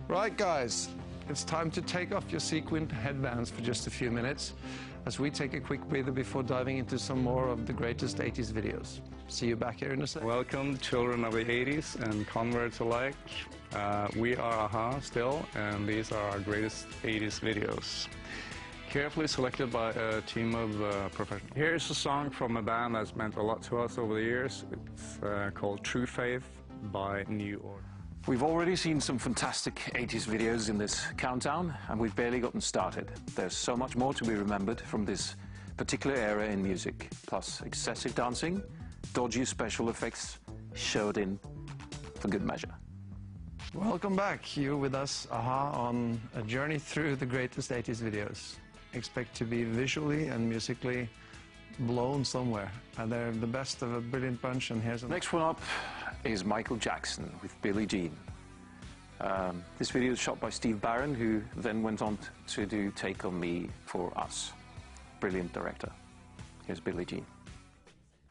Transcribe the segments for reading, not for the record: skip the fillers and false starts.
Right, guys, it's time to take off your sequined headbands for just a few minutes as we take a quick breather before diving into some more of the greatest 80s videos. See you back here in a second. Welcome, children of the 80s and converts alike. We are AHA still, and these are our greatest 80s videos. Carefully selected by a team of professionals. Here's a song from a band that's meant a lot to us over the years. It's called True Faith by New Order. We've already seen some fantastic 80s videos in this countdown, and we've barely gotten started. There's so much more to be remembered from this particular era in music, plus excessive dancing, dodgy special effects showed in for good measure. Welcome back. You're with us, AHA, on a journey through the greatest 80s videos. Expect to be visually and musically blown somewhere. And they're the best of a brilliant bunch, and here's... Next one up is Michael Jackson with Billie Jean. This video is shot by Steve Barron, who then went on to do Take On Me for us. Brilliant director. Here's Billie Jean.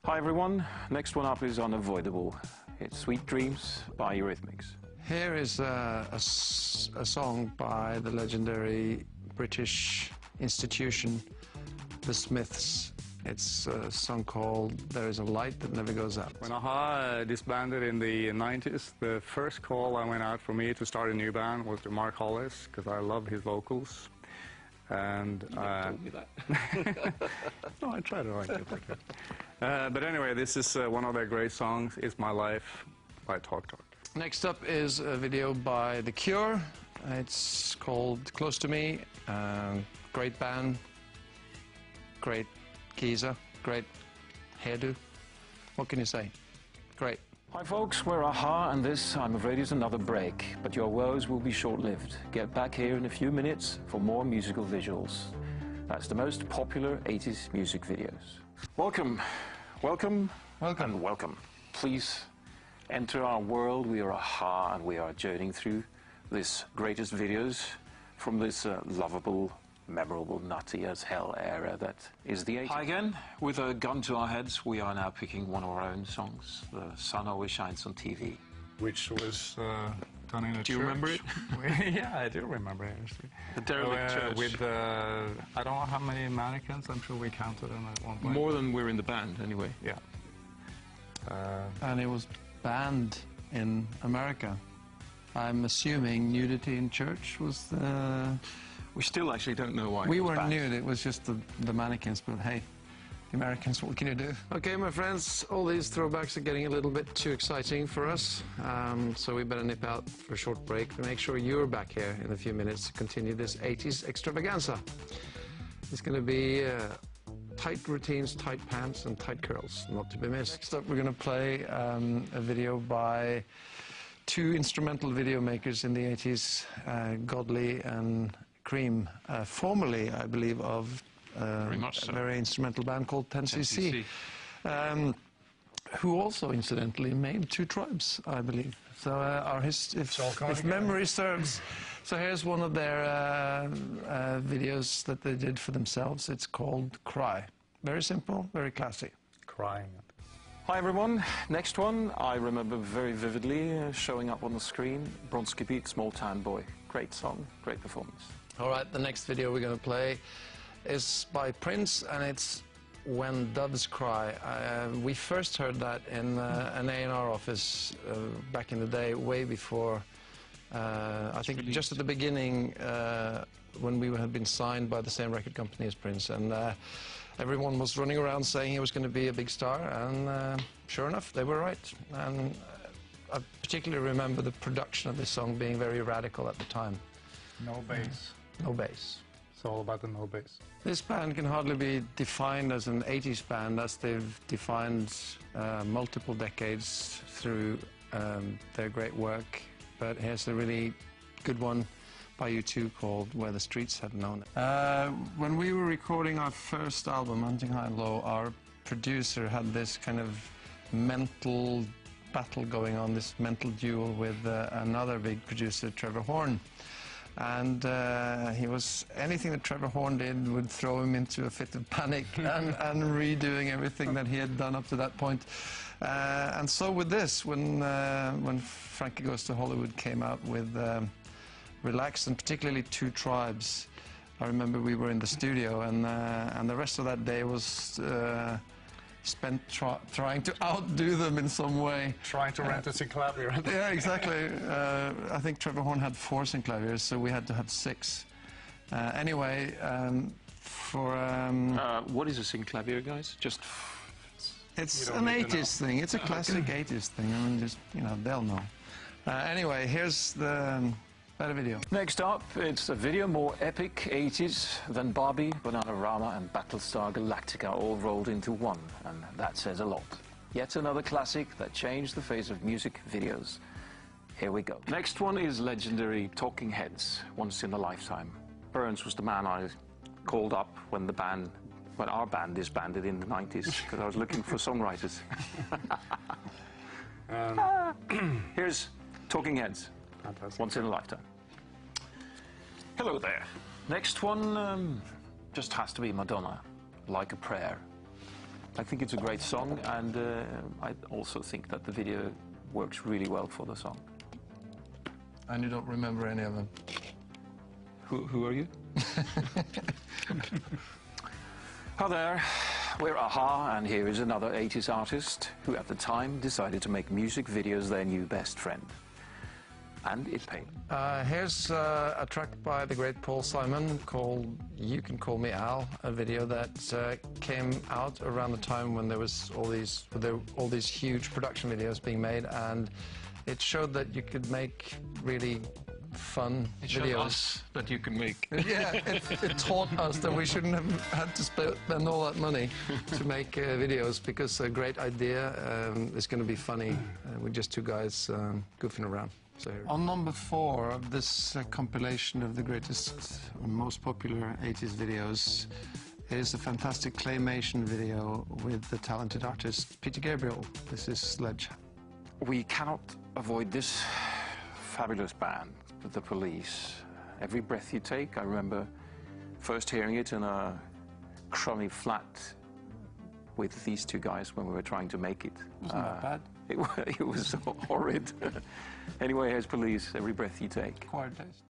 Hi everyone, next one up is unavoidable. It's Sweet Dreams by Eurythmics. Here is a song by the legendary British institution, The Smiths. It's a song called There Is a Light That Never Goes Out. When AHA disbanded in the 90s, the first call I went out for me to start a new band was to Mark Hollis, because I love his vocals. And you told me that. No, I try to like it. But anyway, this is one of their great songs, It's My Life by Talk Talk. Next up is a video by The Cure. It's called Close to Me. Great band, great geezer, great hairdo. What can you say? Great. Hi folks, we're AHA, and this, I'm afraid, is another break. But your woes will be short-lived. Get back here in a few minutes for more musical visuals. That's the most popular 80s music videos. Welcome, welcome, Welcome. and welcome. Please enter our world. We are AHA, and we are journeying through this greatest videos from this lovable, memorable, nutty as hell era that is the 80s. Hi again. With a gun to our heads, we are now picking one of our own songs, The Sun Always Shines on TV. Which was done in a church. Do you remember it? Yeah, I do remember it, actually. The derelict church. With, I don't know how many mannequins, I'm sure we counted them at one point. More than we're in the band, anyway. Yeah. And it was banned in America. I'm assuming nudity in church was the... We still actually don't know why. We weren't nude, it was just the mannequins, but hey, the Americans, what can you do? Okay, my friends, all these throwbacks are getting a little bit too exciting for us, so we better nip out for a short break to make sure you're back here in a few minutes to continue this 80s extravaganza. It's going to be tight routines, tight pants, and tight curls, not to be missed. Next up, we're going to play a video by two instrumental video makers in the 80s, Godley and Cream, formerly, I believe, of a very instrumental band called 10cc, who also, incidentally, made Two Tribes, I believe. So, if memory serves, so here's one of their videos that they did for themselves. It's called Cry. Very simple, very classy. Crying. Hi everyone, next one I remember very vividly showing up on the screen, Bronski Beat, Small Town Boy. Great song, great performance. All right, the next video we're going to play is by Prince, and it's When Doves Cry. We first heard that in an A&R office back in the day, way before, I think just at the beginning, when we had been signed by the same record company as Prince, and everyone was running around saying he was going to be a big star, and sure enough, they were right. And I particularly remember the production of this song being very radical at the time. No bass. No bass. It's all about the no bass. This band can hardly be defined as an 80s band, as they've defined multiple decades through their great work. But here's a really good one by U2 called Where the Streets Have Known It. When we were recording our first album, Hunting High and Low, our producer had this kind of mental battle going on, this mental duel with another big producer, Trevor Horn. And anything that Trevor Horn did would throw him into a fit of panic and redoing everything that he had done up to that point. And so with this, when Frankie Goes to Hollywood came out with relaxed, and particularly Two Tribes. I remember we were in the studio, and the rest of that day was spent trying to outdo them in some way. Trying to rent a Synclavier. Yeah, exactly. I think Trevor Horn had 4 Synclaviers, so we had to have 6. Anyway, what is a Synclavier, guys? Just... It's an 80s thing. It's a classic 80s thing. I mean, just, you know, they'll know. Anyway, here's the better video. Next up, it's a video more epic 80s than Barbie, Bananarama and Battlestar Galactica all rolled into one, and that says a lot. Yet another classic that changed the face of music videos. Here we go. Next one is legendary Talking Heads, Once in a Lifetime. Burns was the man I called up when our band disbanded in the 90s, because I was looking for songwriters. Here's Talking Heads, Fantastic. Once in a Lifetime. Hello there. Next one just has to be Madonna, Like a Prayer. I think it's a great song, and I also think that the video works really well for the song. And you don't remember any of them? Who are you? Hi there, we're Aha, and here is another 80s artist who at the time decided to make music videos their new best friend. And it paid. Here's a track by the great Paul Simon called You Can Call Me Al, a video that came out around the time when there was all these huge production videos being made, and it showed that you could make really fun videos. It showed us that you can make. Yeah, it taught us that we shouldn't have had to spend all that money to make videos, because a great idea is going to be funny with just 2 guys goofing around. So on number 4 of this compilation of the greatest and most popular 80s videos is a fantastic claymation video with the talented artist Peter Gabriel. This is Sledge. We cannot avoid this fabulous band, the Police. Every Breath You Take, I remember first hearing it in a crummy flat with these 2 guys when we were trying to make it. Wasn't that bad? It was so horrid. Anyway, here's Police, Every Breath You Take. Quiet Taste.